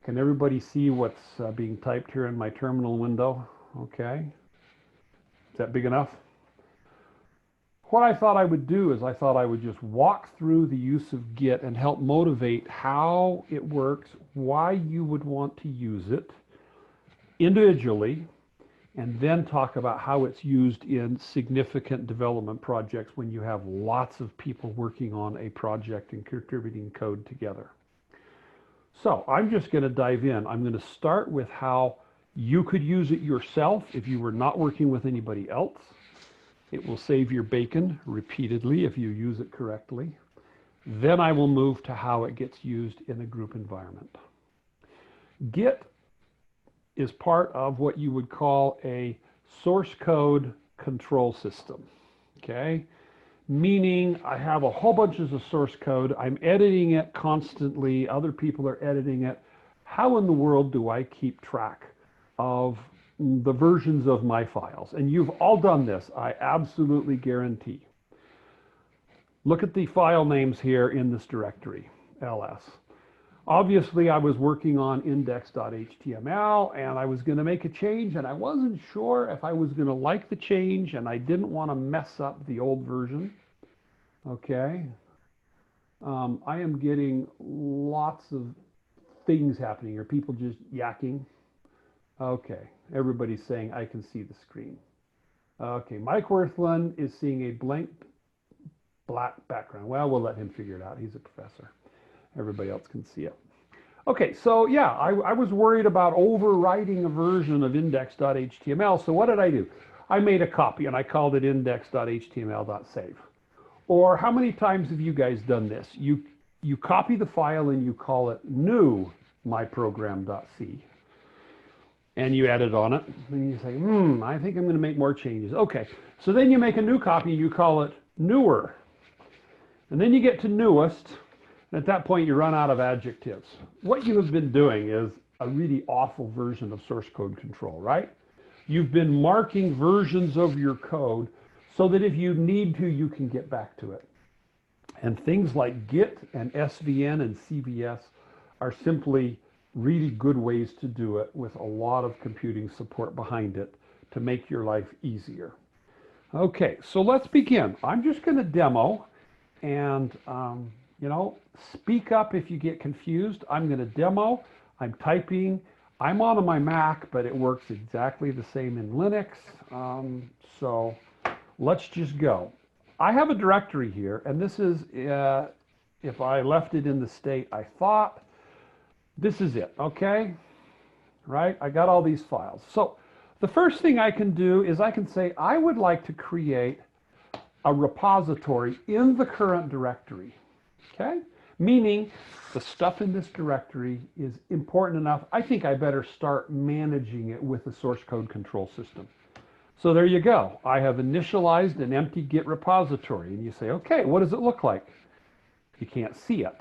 Can everybody see what's being typed here in my terminal window? Okay. Is that big enough? What I thought I would do is I thought I would just walk through the use of Git and help motivate how it works, why you would want to use it individually, and then talk about how it's used in significant development projects when you have lots of people working on a project and contributing code together. So I'm just going to dive in. I'm going to start with how you could use it yourself if you were not working with anybody else. It will save your bacon repeatedly if you use it correctly. Then I will move to how it gets used in a group environment. Git is part of what you would call a source code control system, okay? Meaning I have a whole bunch of source code. I'm editing it constantly. Other people are editing it. How in the world do I keep track of the versions of my files? And you've all done this, I absolutely guarantee. Look at the file names here in this directory, ls. Obviously, I was working on index.html, and I was going to make a change, and I wasn't sure if I was going to like the change, and I didn't want to mess up the old version. Okay. I am getting lots of things happening here, people just yakking. Okay, everybody's saying I can see the screen. Okay, Mike Worthland is seeing a blank black background. Well, we'll let him figure it out. He's a professor. Everybody else can see it. Okay, so yeah, I was worried about overwriting a version of index.html. So what did I do? I made a copy and I called it index.html.save. Or how many times have you guys done this? You copy the file and you call it new myprogram.c. And you edit on it, and you say, I think I'm going to make more changes. Okay, so then you make a new copy and you call it newer. And then you get to newest, and at that point you run out of adjectives. What you have been doing is a really awful version of source code control, right? You've been marking versions of your code so that if you need to, you can get back to it. And things like Git and SVN and CVS are simply really good ways to do it with a lot of computing support behind it to make your life easier. Okay, so let's begin. I'm just going to demo, and you know, speak up if you get confused. I'm going to demo. I'm typing. I'm on my Mac, but it works exactly the same in Linux. So let's just go. I have a directory here, and this is, if I left it in the state I thought, this is it, okay? Right? I got all these files. So the first thing I can do is I can say I would like to create a repository in the current directory, okay? Meaning the stuff in this directory is important enough. I think I better start managing it with a source code control system. So there you go. I have initialized an empty Git repository. And you say, okay, what does it look like? You can't see it.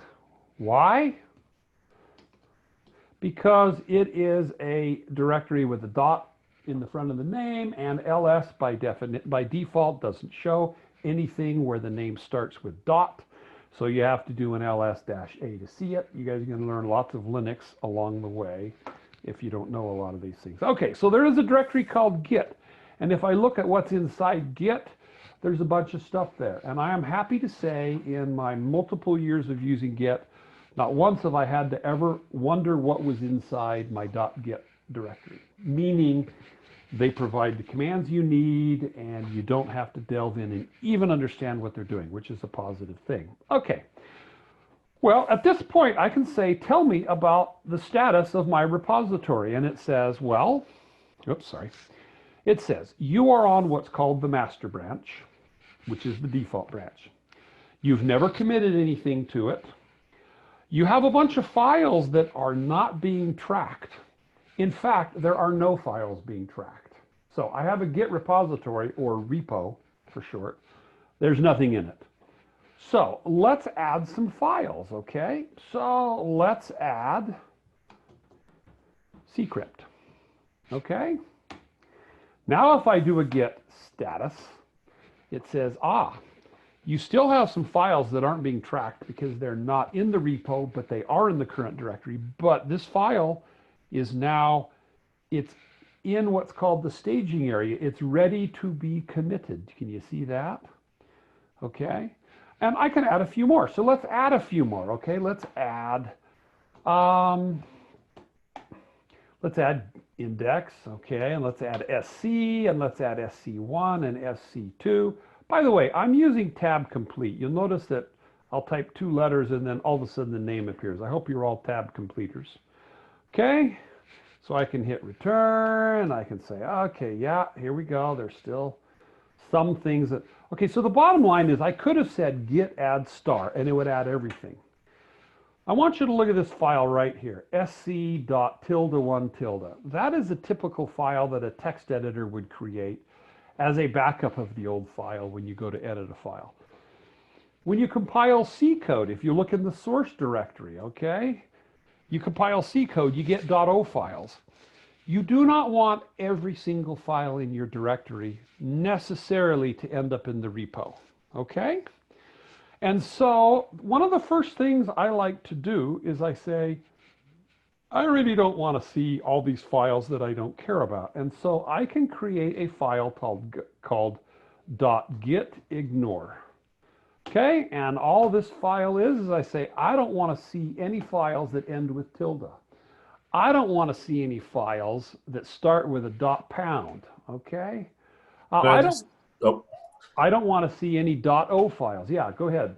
Why? Because it is a directory with a dot in the front of the name, and ls by default doesn't show anything where the name starts with dot. So you have to do an ls-a to see it. You guys are going to learn lots of Linux along the way if you don't know a lot of these things. Okay, so there is a directory called Git. And if I look at what's inside Git, there's a bunch of stuff there. And I am happy to say in my multiple years of using Git, not once have I had to ever wonder what was inside my .git directory, meaning they provide the commands you need and you don't have to delve in and even understand what they're doing, which is a positive thing. Okay, well, at this point I can say, tell me about the status of my repository. And it says, well, oops, sorry. It says, you are on what's called the master branch, which is the default branch. You've never committed anything to it. You have a bunch of files that are not being tracked. In fact, there are no files being tracked. So I have a Git repository, or repo for short. There's nothing in it. So let's add some files, okay? So let's add ccrypt, okay? Now if I do a git status, it says, You still have some files that aren't being tracked because they're not in the repo, but they are in the current directory. But this file is now, it's in what's called the staging area. It's ready to be committed. Can you see that? Okay. And I can add a few more. So let's add a few more. Okay. Let's add index. Okay. And let's add SC, and let's add SC1 and SC2. By the way, I'm using tab complete. You'll notice that I'll type 2 letters and then all of a sudden the name appears. I hope you're all tab completers. Okay, so I can hit return. I can say, okay, yeah, here we go. There's still some things that, okay, so the bottom line is I could have said git add star and it would add everything. I want you to look at this file right here, sc.tilde1 tilde. That is a typical file that a text editor would create as a backup of the old file when you go to edit a file. When you compile C code, if you look in the source directory, okay, you compile C code, you get .o files. You do not want every single file in your directory necessarily to end up in the repo, okay? And so one of the first things I like to do is I say, I really don't want to see all these files that I don't care about. And so I can create a file called .gitignore. Okay, and all this file is I say, I don't want to see any files that end with tilde. I don't want to see any files that start with a .pound. Okay, I don't want to see any .o files. Yeah, go ahead.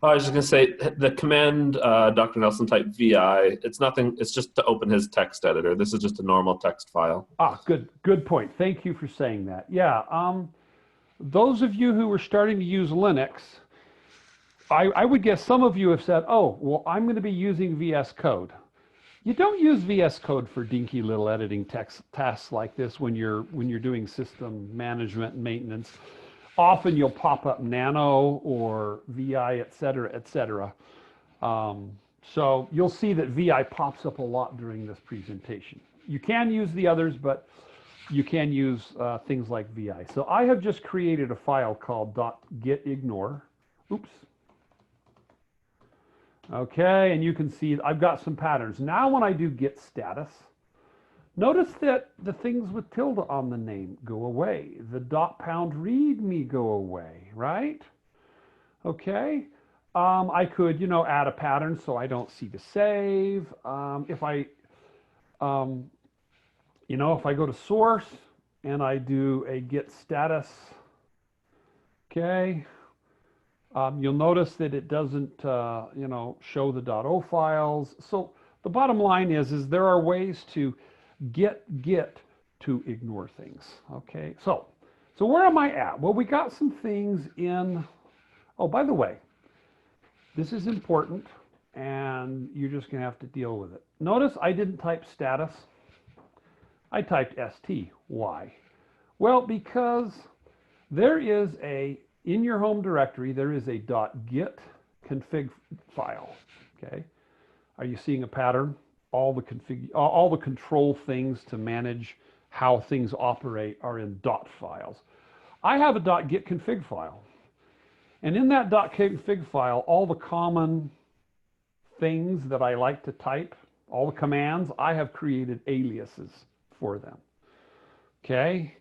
I was just going to say the command Dr. Nelson type VI, it's nothing, it's just to open his text editor. This is just a normal text file. Good point. Thank you for saying that. Yeah, those of you who are starting to use Linux, I would guess some of you have said, oh, well, I'm going to be using VS Code. You don't use VS Code for dinky little editing tasks like this when you're doing system management and maintenance. Often you'll pop up Nano or VI, et cetera, et cetera. So you'll see that VI pops up a lot during this presentation. You can use the others, but you can use things like VI. So I have just created a file called .gitignore. Oops. Okay, and you can see I've got some patterns. Now when I do git status, notice that the things with tilde on the name go away. The .pound readme go away, right? Okay. I could, you know, add a pattern so I don't see the save. If I go to source and I do a git status, okay, you'll notice that it doesn't, show the .o files. So the bottom line is there are ways to get to ignore things. Okay, so where am I at? Well, we got some things in. Oh, by the way, this is important, and you're just going to have to deal with it. Notice I didn't type status. I typed st. Why? Well, because there is in your home directory, there is a .gitconfig file. Okay, are you seeing a pattern? All the control things to manage how things operate are in .dot files. I have a .gitconfig file. And in that .config file, all the common things that I like to type, all the commands, I have created aliases for them. Okay,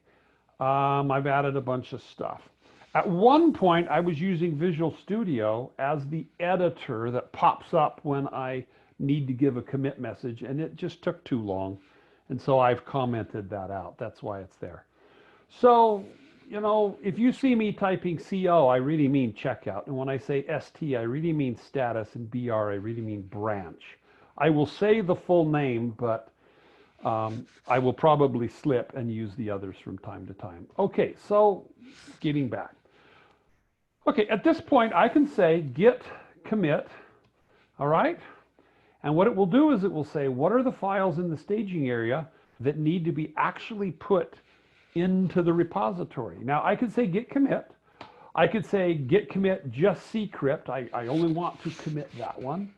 I've added a bunch of stuff. At one point, I was using Visual Studio as the editor that pops up when I need to give a commit message, and it just took too long. And so I've commented that out. That's why it's there. So, if you see me typing CO, I really mean checkout. And when I say ST, I really mean status, and BR, I really mean branch. I will say the full name, but I will probably slip and use the others from time to time. Okay, so getting back. Okay, at this point, I can say git commit, all right? And what it will do is it will say, what are the files in the staging area that need to be actually put into the repository? Now, I could say git commit. I could say git commit just ccrypt. I only want to commit that one.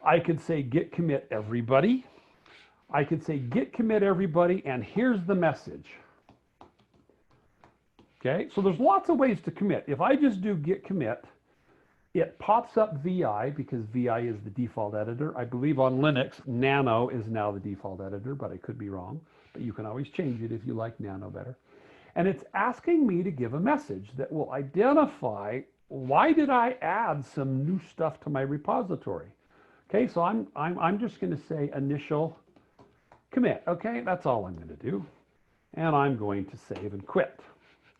I could say git commit everybody. I could say git commit everybody, and here's the message. Okay, so there's lots of ways to commit. If I just do git commit, it pops up VI because VI is the default editor. I believe on Linux, Nano is now the default editor, but I could be wrong. But you can always change it if you like Nano better. And it's asking me to give a message that will identify why did I add some new stuff to my repository. Okay, so I'm just going to say initial commit. Okay, that's all I'm going to do. And I'm going to save and quit.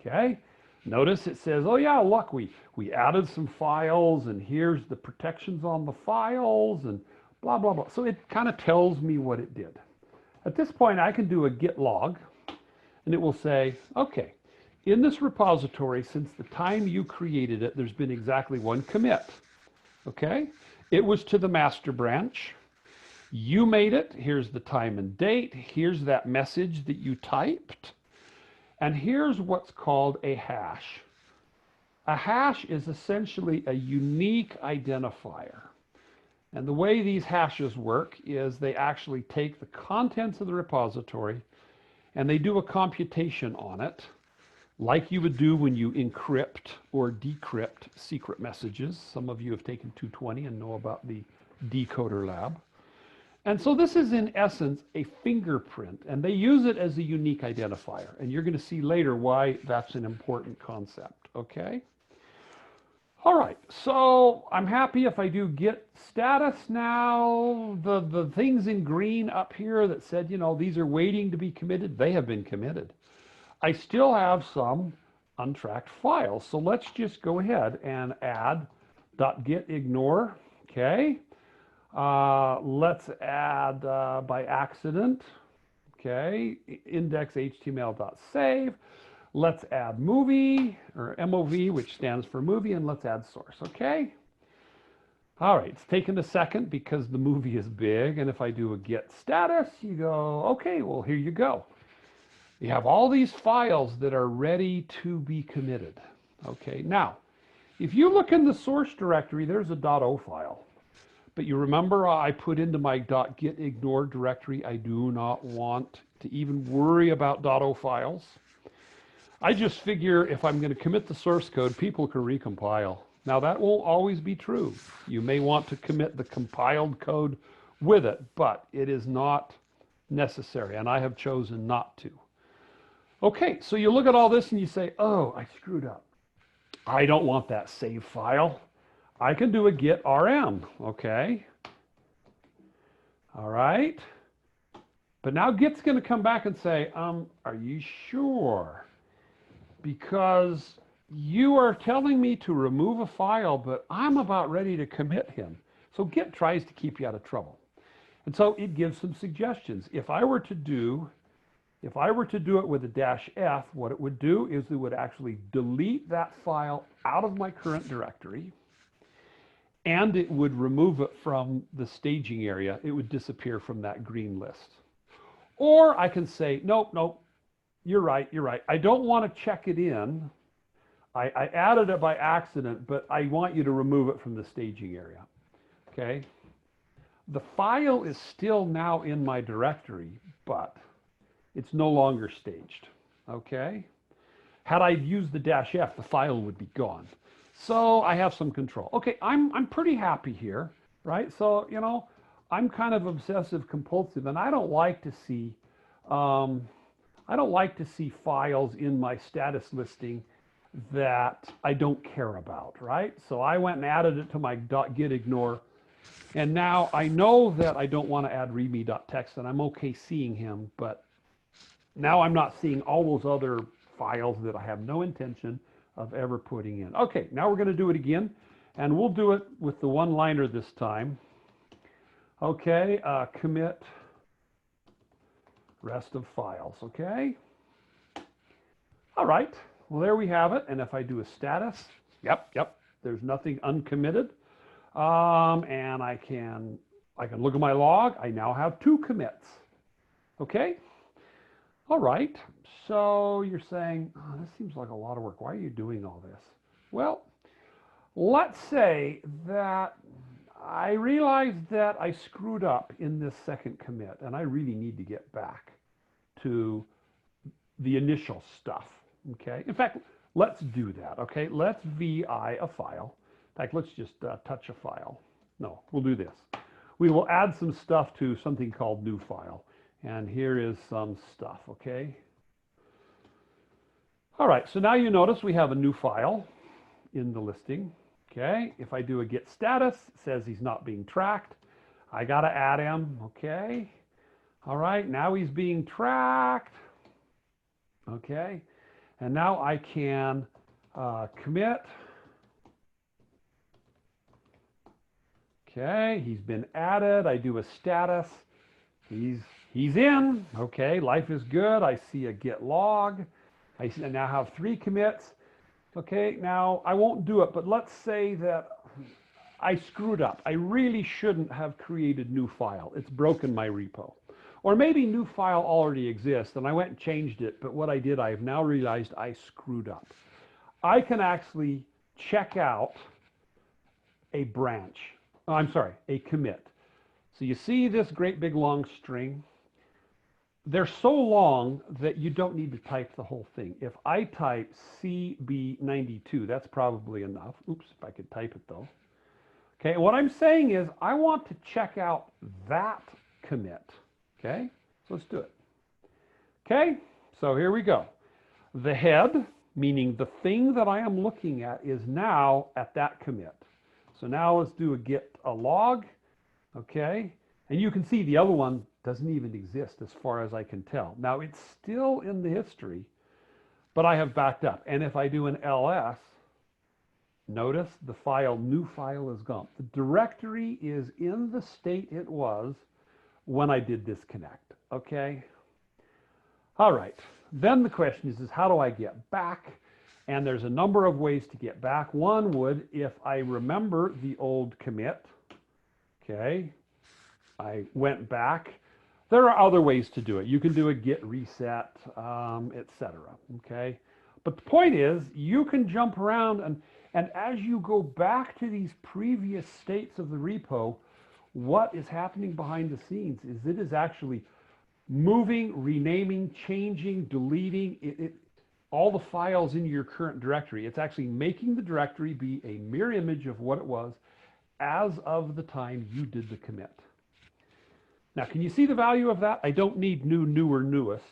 Okay, notice it says, oh yeah, look, we added some files and here's the protections on the files and blah, blah, blah. So it kind of tells me what it did. At this point, I can do a git log and it will say, okay, in this repository, since the time you created it, there's been exactly one commit. Okay, it was to the master branch. You made it. Here's the time and date. Here's that message that you typed. And here's what's called a hash. A hash is essentially a unique identifier. And the way these hashes work is they actually take the contents of the repository and they do a computation on it, like you would do when you encrypt or decrypt secret messages. Some of you have taken 220 and know about the decoder lab. And so this is in essence a fingerprint, and they use it as a unique identifier. And you're going to see later why that's an important concept, okay? All right, so I'm happy if I do git status now. The things in green up here that said, you know, these are waiting to be committed, they have been committed. I still have some untracked files. So let's just go ahead and add .gitignore, okay? Let's add by accident, okay, index.html.save. Let's add movie, or MOV, which stands for movie, and let's add source, okay? All right, it's taken a second because the movie is big, and if I do a git status, you go, okay, well, here you go. You have all these files that are ready to be committed, okay? Now, if you look in the source directory, there's a .o file. But you remember I put into my .gitignore directory, I do not want to even worry about .o files. I just figure if I'm going to commit the source code, people can recompile. Now that won't always be true. You may want to commit the compiled code with it, but it is not necessary, and I have chosen not to. Okay, so you look at all this and you say, oh, I screwed up. I don't want that save file. I can do a git rm, okay? All right. But now Git's going to come back and say, are you sure? Because you are telling me to remove a file, but I'm about ready to commit him. So Git tries to keep you out of trouble. And so it gives some suggestions. If I were to do it with a -f, what it would do is it would actually delete that file out of my current directory, and it would remove it from the staging area. It would disappear from that green list. Or I can say, nope, nope, you're right. I don't want to check it in. I added it by accident, but I want you to remove it from the staging area, okay? The file is still now in my directory, but it's no longer staged, okay? Had I used the -f, the file would be gone. So I have some control. Okay, I'm pretty happy here, right? So, you know, I'm kind of obsessive compulsive, and I don't like to see files in my status listing that I don't care about, right? So I went and added it to my .gitignore, and now I know that I don't want to add readme.txt, and I'm okay seeing him, but now I'm not seeing all those other files that I have no intention of ever putting in. Okay, now we're going to do it again, and we'll do it with the one-liner this time. Okay, commit rest of files, okay? All right, well, there we have it. And if I do a status, yep, there's nothing uncommitted. And I can look at my log. I now have 2 commits, okay? All right, so you're saying, oh, this seems like a lot of work. Why are you doing all this? Well, let's say that I realized that I screwed up in this second commit, and I really need to get back to the initial stuff, Okay, in fact, let's do that. Okay, let's VI a file. In fact, let's just touch a file. No, we'll do this. We will add some stuff to something called new file. And here is some stuff, okay? All right, so now you notice we have a new file in the listing, okay? If I do a git status, it says he's not being tracked. I gotta add him, okay? All right, now he's being tracked, okay? And now I can commit. Okay, he's been added. I do a status. He's in. Okay, life is good. I see a git log. I now have 3 commits. Okay, now I won't do it, but let's say that I screwed up. I really shouldn't have created new file. It's broken my repo. Or maybe new file already exists and I went and changed it, but what I did, I have now realized I screwed up. I can actually check out a branch. Oh, I'm sorry, a commit. So you see this great big long string? They're so long that you don't need to type the whole thing. If I type CB92, that's probably enough. Oops, if I could type it though. Okay, what I'm saying is I want to check out that commit. Okay, so let's do it. Okay, so here we go. The head, meaning the thing that I am looking at, is now at that commit. So now let's do a log, okay? And you can see the other one doesn't even exist as far as I can tell. Now it's still in the history, but I have backed up. And if I do an ls, notice the file, new file is gone. The directory is in the state it was when I did this connect, okay? All right, then the question is how do I get back? And there's a number of ways to get back. One would, if I remember the old commit, okay, I went back. There are other ways to do it. You can do a git reset, etc. Okay, but the point is, you can jump around and as you go back to these previous states of the repo, what is happening behind the scenes is it is actually moving, renaming, changing, deleting all the files in your current directory. It's actually making the directory be a mirror image of what it was as of the time you did the commit. Now, can you see the value of that? I don't need new, newer, newest,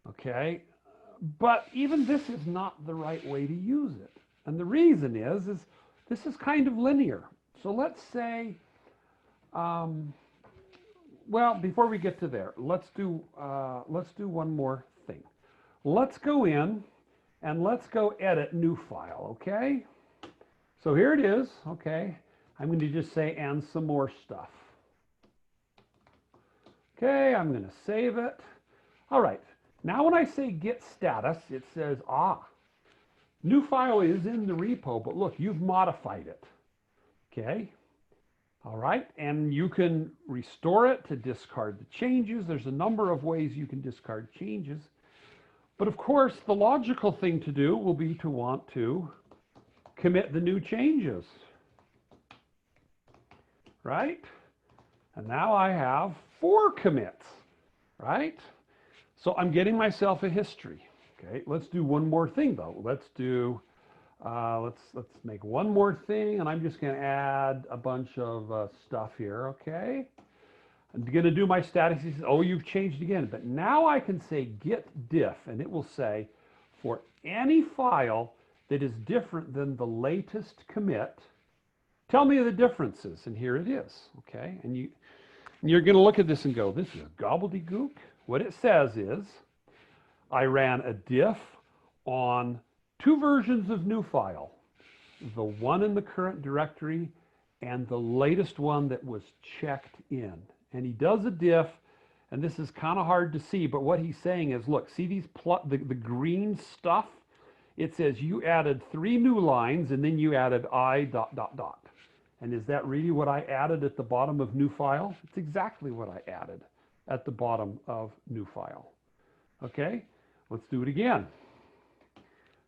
okay? But even this is not the right way to use it. And the reason is this is kind of linear. So let's say, well, before we get to there, let's do one more thing. Let's go in and let's go edit new file, okay? So here it is, okay? I'm going to just say and some more stuff. Okay, I'm going to save it. All right, now when I say git status, it says, new file is in the repo, but look, you've modified it. Okay, all right, and you can restore it to discard the changes. There's a number of ways you can discard changes. But of course, the logical thing to do will be to want to commit the new changes, right? And now I have 4 commits, right? So I'm getting myself a history. Okay, let's do one more thing though. Let's do, let's make one more thing, and I'm just going to add a bunch of stuff here. Okay, I'm going to do my status. He says, oh, you've changed again. But now I can say git diff, and it will say for any file that is different than the latest commit, tell me the differences. And here it is. Okay, and you're going to look at this and go, this is gobbledygook. What it says is, I ran a diff on 2 versions of new file, the one in the current directory and the latest one that was checked in. And he does a diff, and this is kind of hard to see, but what he's saying is, look, see these the green stuff? It says you added 3 new lines and then you added I ... And is that really what I added at the bottom of new file? It's exactly what I added at the bottom of new file. Okay, let's do it again.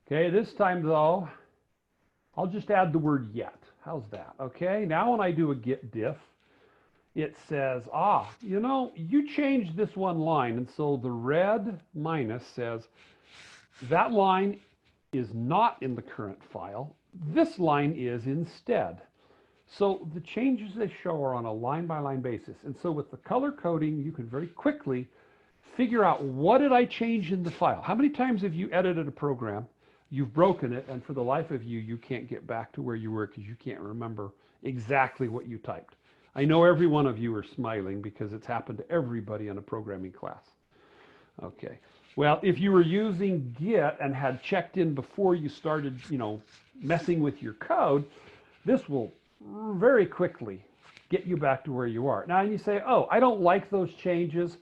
Okay, this time though, I'll just add the word yet. How's that? Okay, now when I do a git diff, it says, you know, you changed this one line, and so the red minus says, That line is not in the current file. This line is instead. So the changes they show are on a line-by-line basis. And so with the color coding, you can very quickly figure out, what did I change in the file? How many times have you edited a program, you've broken it, and for the life of you, you can't get back to where you were because you can't remember exactly what you typed? I know every one of you are smiling because it's happened to everybody in a programming class. Okay. Well, if you were using Git and had checked in before you started, messing with your code, this will very quickly get you back to where you are. Now, and you say, oh, I don't like those changes.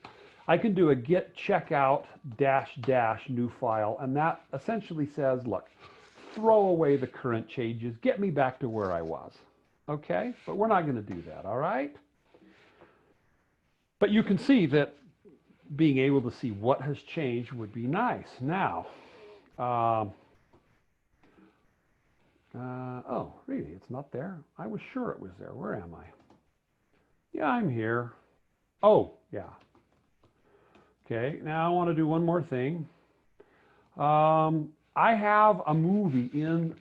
I can do a git checkout -- new file, and that essentially says, look, throw away the current changes, get me back to where I was. Okay, but we're not going to do that, all right? But you can see that being able to see what has changed would be nice. Now, oh, really, it's not there? I was sure it was there. Where am I? Yeah, I'm here. Oh, yeah. Okay, now I want to do one more thing. I have a movie in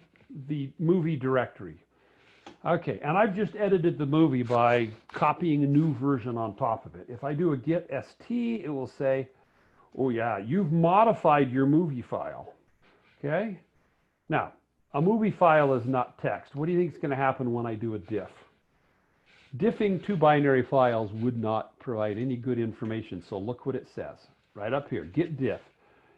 the movie directory. Okay, and I've just edited the movie by copying a new version on top of it. If I do a git st, it will say, oh yeah, you've modified your movie file. Okay? Now, a movie file is not text. What do you think is going to happen when I do a diff? Diffing two binary files would not provide any good information, so look what it says right up here, git diff.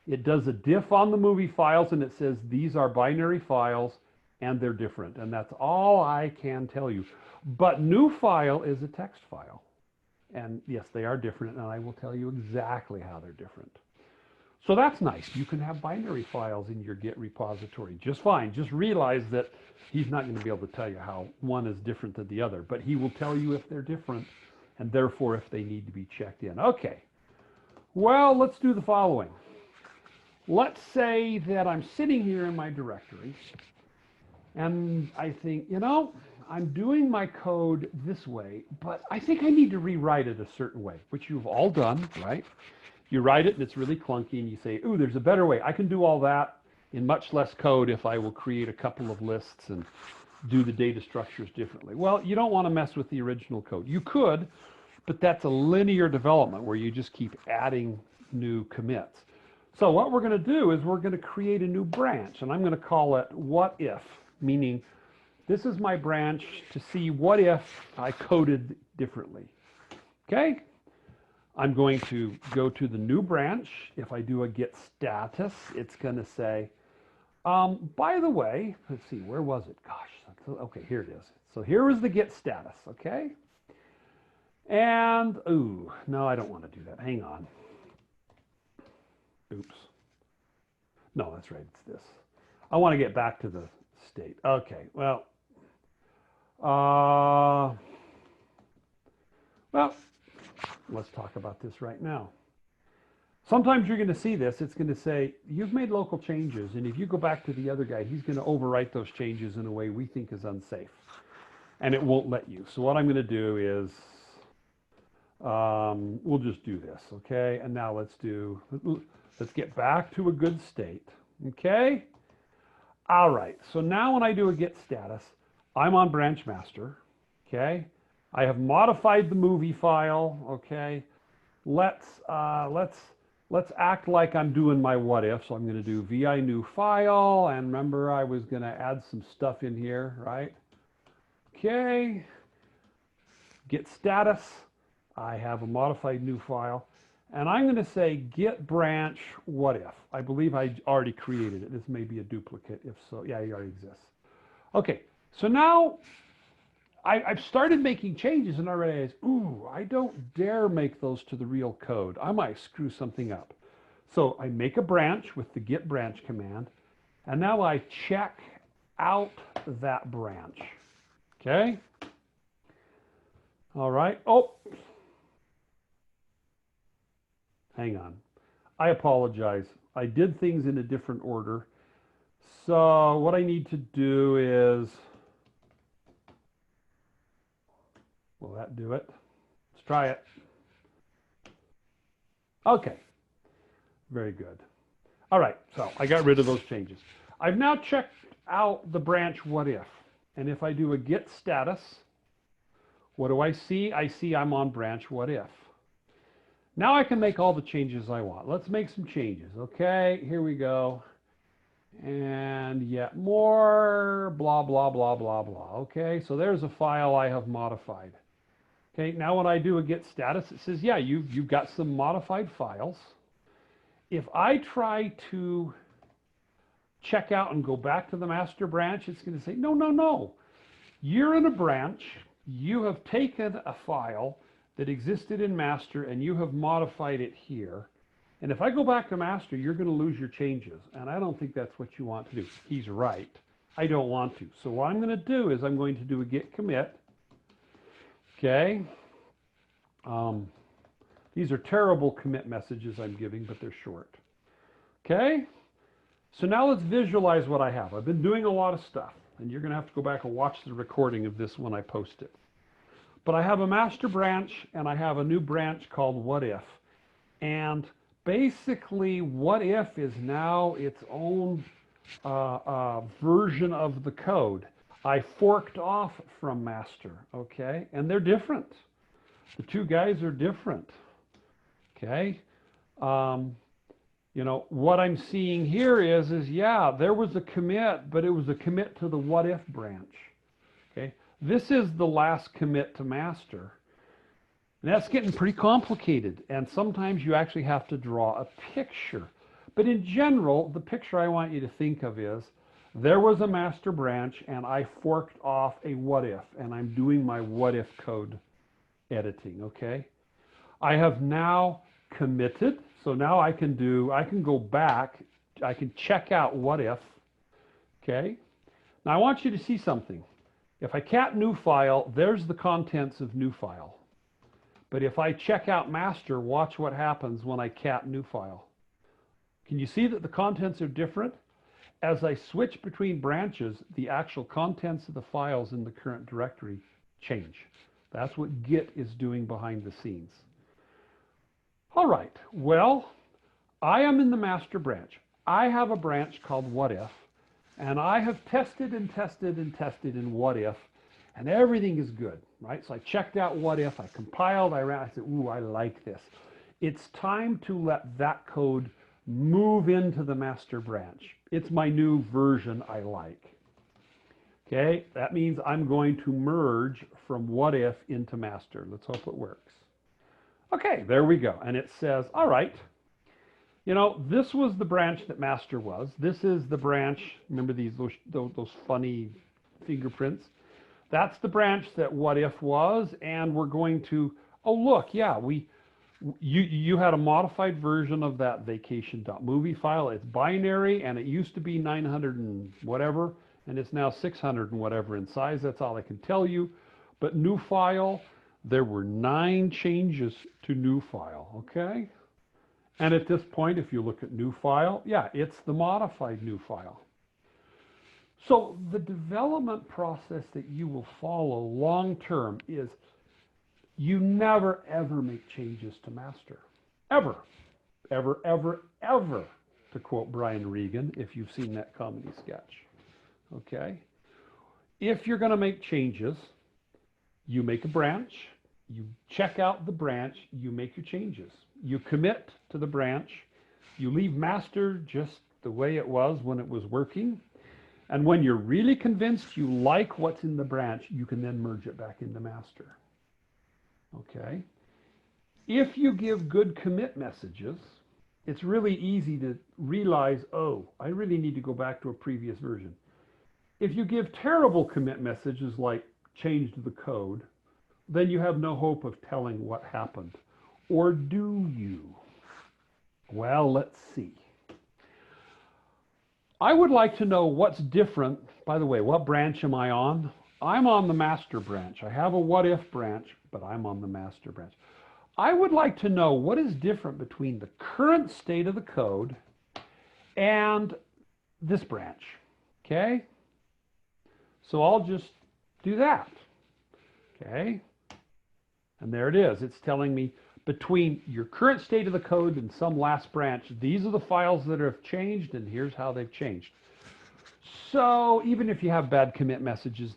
It does a diff on the movie files, and it says these are binary files and they're different, and that's all I can tell you. But new file is a text file, and yes, they are different, and I will tell you exactly how they're different. So that's nice. You can have binary files in your Git repository just fine. Just realize that he's not going to be able to tell you how one is different than the other, but he will tell you if they're different, and therefore if they need to be checked in. Okay, well, let's do the following. Let's say that I'm sitting here in my directory, and I think, I'm doing my code this way, but I think I need to rewrite it a certain way, which you've all done, right? You write it and it's really clunky, and you say, ooh, there's a better way. I can do all that in much less code if I will create a couple of lists and do the data structures differently. Well, you don't want to mess with the original code. You could, but that's a linear development where you just keep adding new commits. So what we're going to do is we're going to create a new branch, and I'm going to call it what if, meaning this is my branch to see what if I coded differently. Okay? I'm going to go to the new branch. If I do a git status, it's going to say, by the way, let's see, where was it? Gosh, okay, here it is. So here was the git status, okay? And, ooh, no, I don't want to do that. Hang on. Oops. No, that's right, it's this. I want to get back to the state. Okay, well, let's talk about this right now. Sometimes you're going to see this. It's going to say, you've made local changes, and if you go back to the other guy, he's going to overwrite those changes in a way we think is unsafe, and it won't let you. So what I'm going to do is, we'll just do this, okay? And now let's get back to a good state, okay? All right, so now when I do a git status, I'm on branch master, okay? I have modified the movie file, okay? Let's act like I'm doing my what if. So I'm going to do vi new file, and remember I was going to add some stuff in here, right? Okay. Git status. I have a modified new file, and I'm going to say git branch what if. I believe I already created it. This may be a duplicate. If so, yeah, it already exists. Okay. So now I've started making changes, and I realize, ooh, I don't dare make those to the real code. I might screw something up. So I make a branch with the git branch command, and now I check out that branch. Okay? All right. Oh, hang on. I apologize. I did things in a different order. So what I need to do is, will that do it? Let's try it. Okay, very good. All right, so I got rid of those changes. I've now checked out the branch what if. And if I do a git status, what do I see? I see I'm on branch what if. Now I can make all the changes I want. Let's make some changes. Okay, here we go. And yet more, blah, blah, blah, blah, blah. Okay, so there's a file I have modified. Okay, now when I do a git status, it says, yeah, you've got some modified files. If I try to check out and go back to the master branch, it's going to say, no, no, no. You're in a branch. You have taken a file that existed in master and you have modified it here. And if I go back to master, you're going to lose your changes. And I don't think that's what you want to do. He's right. I don't want to. So what I'm going to do is I'm going to do a git commit. Okay. These are terrible commit messages I'm giving, but they're short. Okay. So now let's visualize what I have. I've been doing a lot of stuff, and you're going to have to go back and watch the recording of this when I post it. But I have a master branch, and I have a new branch called what if. And basically, what if is now its own version of the code. I forked off from master, okay? And they're different. The two guys are different, okay? You know, what I'm seeing here is yeah, there was a commit, but it was a commit to the what if branch, okay? This is the last commit to master. And that's getting pretty complicated, and sometimes you actually have to draw a picture. But in general, the picture I want you to think of is, there was a master branch, and I forked off a what if, and I'm doing my what if code editing, okay? I have now committed, so now I can go back, I can check out what if, okay? Now I want you to see something. If I cat new file, there's the contents of new file. But if I check out master, watch what happens when I cat new file. Can you see that the contents are different? As I switch between branches, the actual contents of the files in the current directory change. That's what Git is doing behind the scenes. All right, well, I am in the master branch. I have a branch called what if, and I have tested and tested and tested in what if, and everything is good, right? So I checked out what if, I compiled, I ran, I said, ooh, I like this. It's time to let that code move into the master branch. It's my new version I like. Okay, that means I'm going to merge from what if into master. Let's hope it works. Okay, there we go. And it says, all right, you know, this was the branch that master was. This is the branch, remember those funny fingerprints? That's the branch that what if was, and we're going to, oh look, yeah, you had a modified version of that vacation.movie file. It's binary, and it used to be 900 and whatever, and it's now 600 and whatever in size. That's all I can tell you. But new file, there were 9 changes to new file, okay? And at this point, if you look at new file, yeah, it's the modified new file. So the development process that you will follow long term is you never ever make changes to master. Ever. Ever, ever, ever, to quote Brian Regan, if you've seen that comedy sketch. Okay? If you're going to make changes, you make a branch, you check out the branch, you make your changes. You commit to the branch, you leave master just the way it was when it was working, and when you're really convinced you like what's in the branch, you can then merge it back into master. Okay? If you give good commit messages, it's really easy to realize, oh, I really need to go back to a previous version. If you give terrible commit messages like change the code, then you have no hope of telling what happened. Or do you? Well, let's see. I would like to know what's different. By the way, what branch am I on? I'm on the master branch. I have a what if branch, but I'm on the master branch. I would like to know what is different between the current state of the code and this branch, okay? So I'll just do that, okay? And there it is. It's telling me between your current state of the code and some last branch. These are the files that have changed, and here's how they've changed. So even if you have bad commit messages,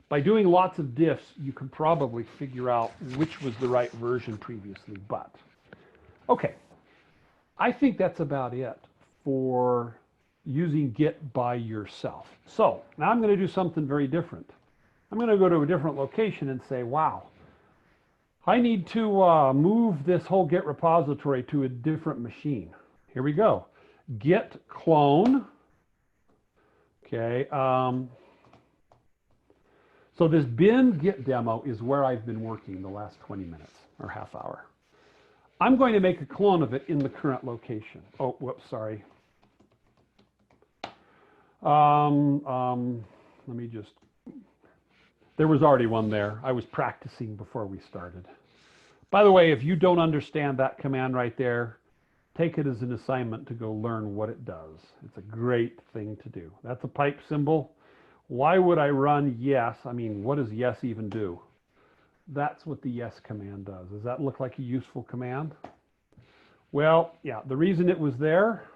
by doing lots of diffs, you can probably figure out which was the right version previously. But okay, I think that's about it for using Git by yourself. So now I'm going to do something very different. I'm going to go to a different location and say, wow, I need to move this whole Git repository to a different machine. Here we go. Git clone. Okay. So this bin Git demo is where I've been working the last 20 minutes or half hour. I'm going to make a clone of it in the current location. Oh, whoops, sorry. Let me just, there was already one there. I was practicing before we started. By the way, if you don't understand that command right there, take it as an assignment to go learn what it does. It's a great thing to do. That's a pipe symbol. Why would I run yes? I mean, what does yes even do? That's what the yes command does. Does that look like a useful command? Well, yeah, the reason it was there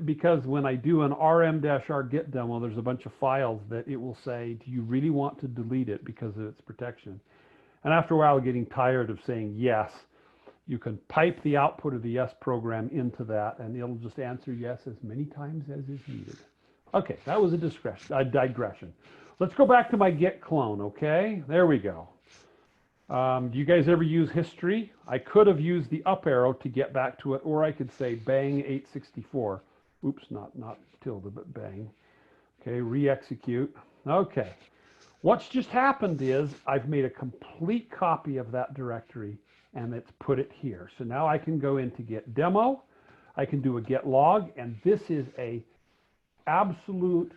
because when I do an rm-r git demo, there's a bunch of files that it will say, do you really want to delete it because of its protection? And after a while, getting tired of saying yes, you can pipe the output of the yes program into that, and it'll just answer yes as many times as is needed. Okay, that was a digression. Let's go back to my git clone, okay? There we go. Do you guys ever use history? I could have used the up arrow to get back to it, or I could say bang 864. Oops, not tilde, but bang. Okay, re-execute. Okay. What's just happened is I've made a complete copy of that directory, and it's put it here. So now I can go into git demo. I can do a git log, and this is a absolute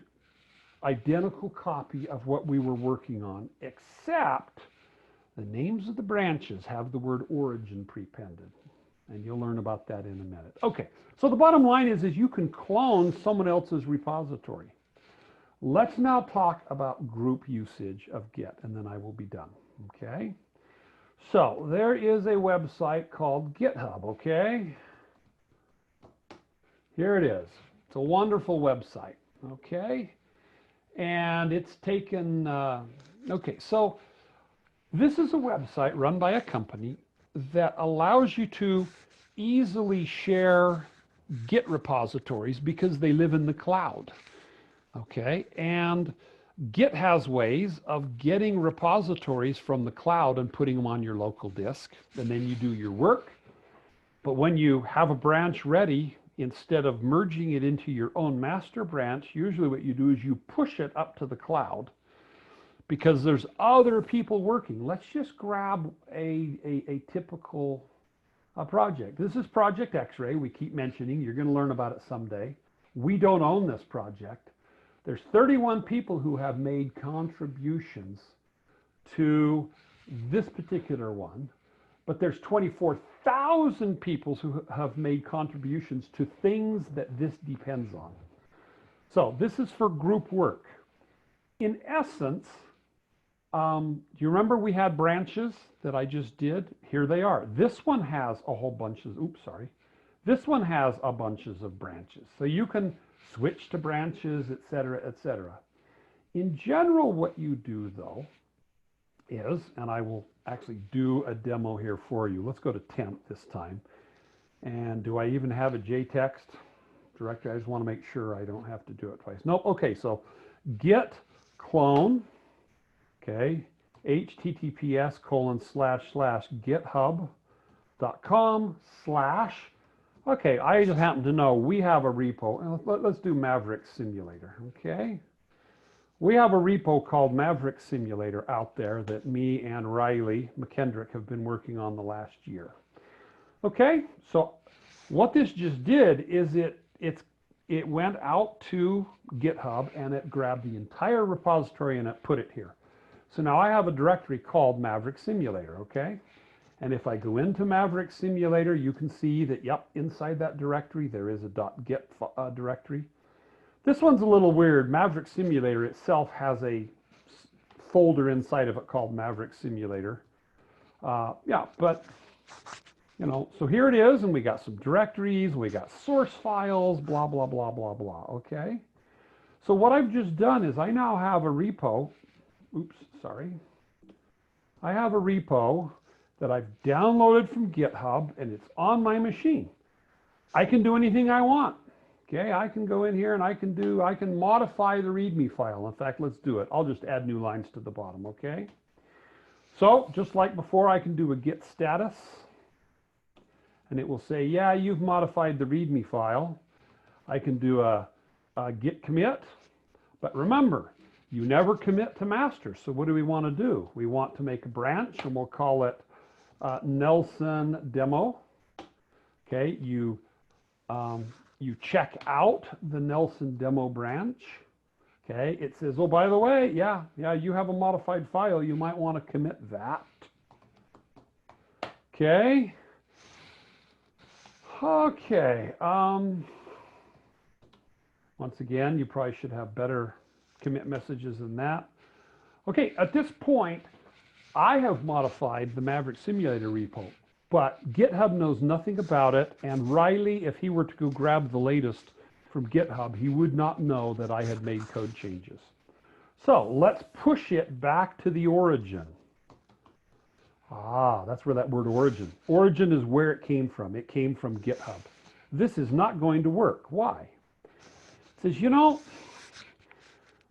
identical copy of what we were working on, except the names of the branches have the word origin prepended, and you'll learn about that in a minute. Okay, so the bottom line is you can clone someone else's repository. Let's now talk about group usage of Git, and then I will be done, okay? So there is a website called GitHub, okay? Here it is. It's a wonderful website, okay? And it's taken, okay, so this is a website run by a company that allows you to easily share Git repositories because they live in the cloud, okay? And Git has ways of getting repositories from the cloud and putting them on your local disk, and then you do your work. But when you have a branch ready, instead of merging it into your own master branch, usually what you do is you push it up to the cloud because there's other people working. Let's just grab a typical project. This is Project X-Ray. We keep mentioning. You're going to learn about it someday. We don't own this project. There's 31 people who have made contributions to this particular one, but there's 24,000 people who have made contributions to things that this depends on. So this is for group work. In essence, do you remember we had branches that I just did? Here they are. This one has a whole bunch of, oops, sorry. This one has a bunches of branches. So you can switch to branches, etc., etc. In general, what you do, though, is, and I will actually do a demo here for you. Let's go to temp this time. And do I even have a JText directory? I just want to make sure I don't have to do it twice. Nope. Okay, so git clone, okay, https://github.com/ okay, I just happen to know we have a repo, and let's do Maverick Simulator, okay? We have a repo called Maverick Simulator out there that me and Riley McKendrick have been working on the last year. Okay, so what this just did is it went out to GitHub and it grabbed the entire repository and it put it here. So now I have a directory called Maverick Simulator, okay? And if I go into Maverick Simulator, you can see that, yep, inside that directory, there is a .git directory. This one's a little weird. Maverick Simulator itself has a folder inside of it called Maverick Simulator. Yeah, but you know, so here it is, and we got some directories, we got source files, blah, blah, blah, blah, blah, okay? So what I've just done is I now have a repo, oops, sorry. I have a repo that I've downloaded from GitHub, and it's on my machine. I can do anything I want, okay? I can go in here and I can modify the README file. In fact, let's do it. I'll just add new lines to the bottom, okay? So just like before, I can do a git status. And it will say, yeah, you've modified the README file. I can do a git commit. But remember, you never commit to master. So what do we want to do? We want to make a branch, and we'll call it Nelson demo. Okay, you check out the Nelson demo branch. Okay, it says, oh, by the way, yeah, you have a modified file. You might want to commit that. Okay. Okay, once again, you probably should have better commit messages than that. Okay, at this point, I have modified the Maverick Simulator repo, but GitHub knows nothing about it, and Riley, if he were to go grab the latest from GitHub, he would not know that I had made code changes. So let's push it back to the origin. Ah, that's where that word origin. Origin is where it came from. It came from GitHub. This is not going to work. Why? It says, you know,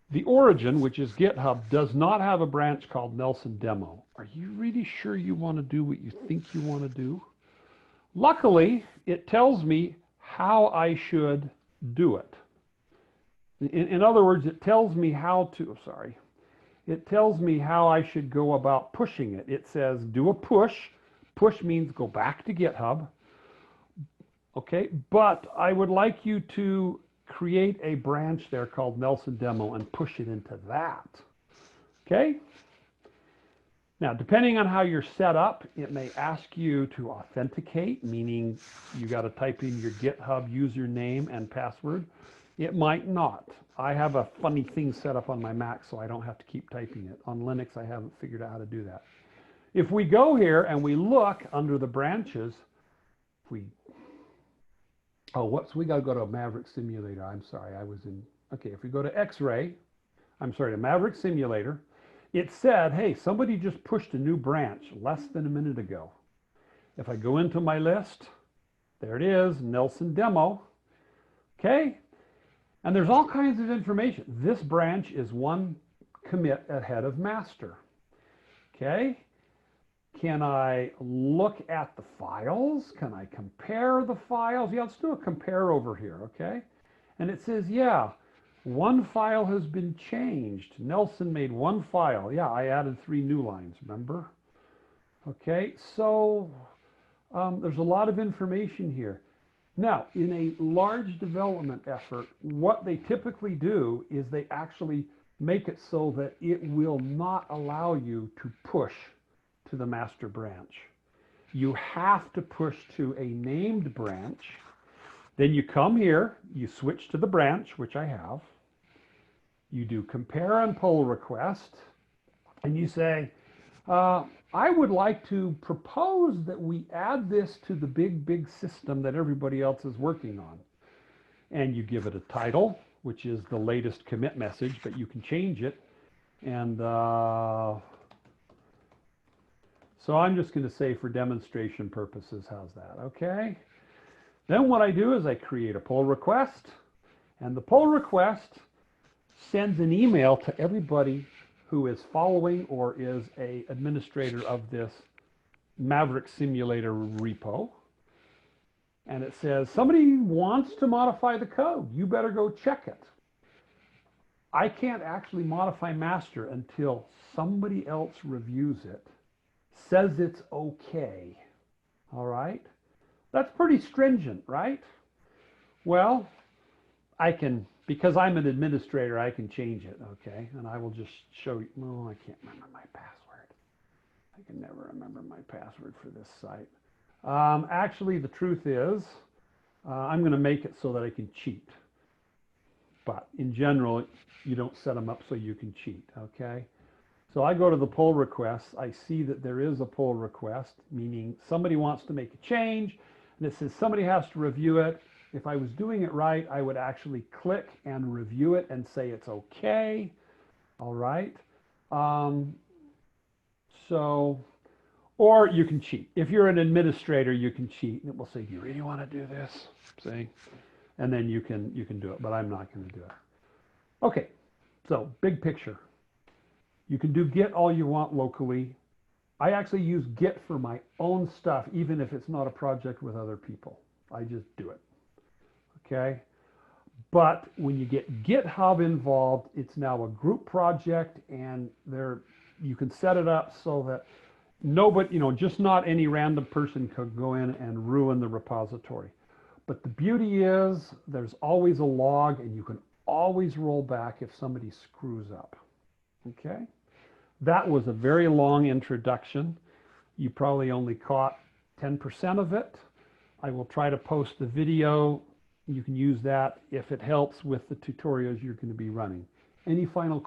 the origin, which is GitHub, does not have a branch called Nelson Demo. Are you really sure you want to do what you think you want to do? Luckily, it tells me how I should do it. In other words, it tells me how to, it tells me how I should go about pushing it. It says do a push. Push means go back to GitHub. Okay, but I would like you to create a branch there called Nelson Demo and push it into that. Okay? Now, depending on how you're set up, it may ask you to authenticate, meaning you got to type in your GitHub username and password. It might not. I have a funny thing set up on my Mac, so I don't have to keep typing it. On Linux, I haven't figured out how to do that. If we go here and we look under the branches, we got to go to Maverick Simulator. I'm sorry, okay, if we go to to Maverick Simulator, it said, hey, somebody just pushed a new branch less than a minute ago. If I go into my list, there it is, Nelson Demo, okay? And there's all kinds of information. This branch is one commit ahead of master. Okay? Can I look at the files? Can I compare the files? Yeah, let's do a compare over here, okay? And it says, yeah, one file has been changed. Nelson made one file. Yeah, I added 3 new lines, remember? Okay, so there's a lot of information here. Now, in a large development effort, what they typically do is they actually make it so that it will not allow you to push to the master branch. You have to push to a named branch. Then you come here, you switch to the branch, which I have. You do compare and pull request, and you say, I would like to propose that we add this to the big system that everybody else is working on. And you give it a title, which is the latest commit message, but you can change it. And so I'm just going to say for demonstration purposes, how's that? Okay. Then what I do is I create a pull request, and the pull request sends an email to everybody who is following or is an administrator of this Maverick Simulator repo. And it says, somebody wants to modify the code. You better go check it. I can't actually modify master until somebody else reviews it, says it's okay. All right? That's pretty stringent, right? Well, I can, because I'm an administrator, I can change it, okay? And I will just show you. Oh, I can't remember my password. I can never remember my password for this site. Actually, the truth is, I'm going to make it so that I can cheat. But in general, you don't set them up so you can cheat, okay? So I go to the pull requests. I see that there is a pull request, meaning somebody wants to make a change, and it says somebody has to review it. If I was doing it right, I would actually click and review it and say it's okay. All right. So, or you can cheat. If you're an administrator, you can cheat, and it will say, "Do you really want to do this?" See, and then you can do it. But I'm not going to do it. Okay. So, big picture. You can do Git all you want locally. I actually use Git for my own stuff, even if it's not a project with other people. I just do it. Okay. But when you get GitHub involved, it's now a group project, and you can set it up so that nobody, just not any random person could go in and ruin the repository. But the beauty is there's always a log, and you can always roll back if somebody screws up. Okay. That was a very long introduction. You probably only caught 10% of it. I will try to post the video. You can use that if it helps with the tutorials you're going to be running. Any final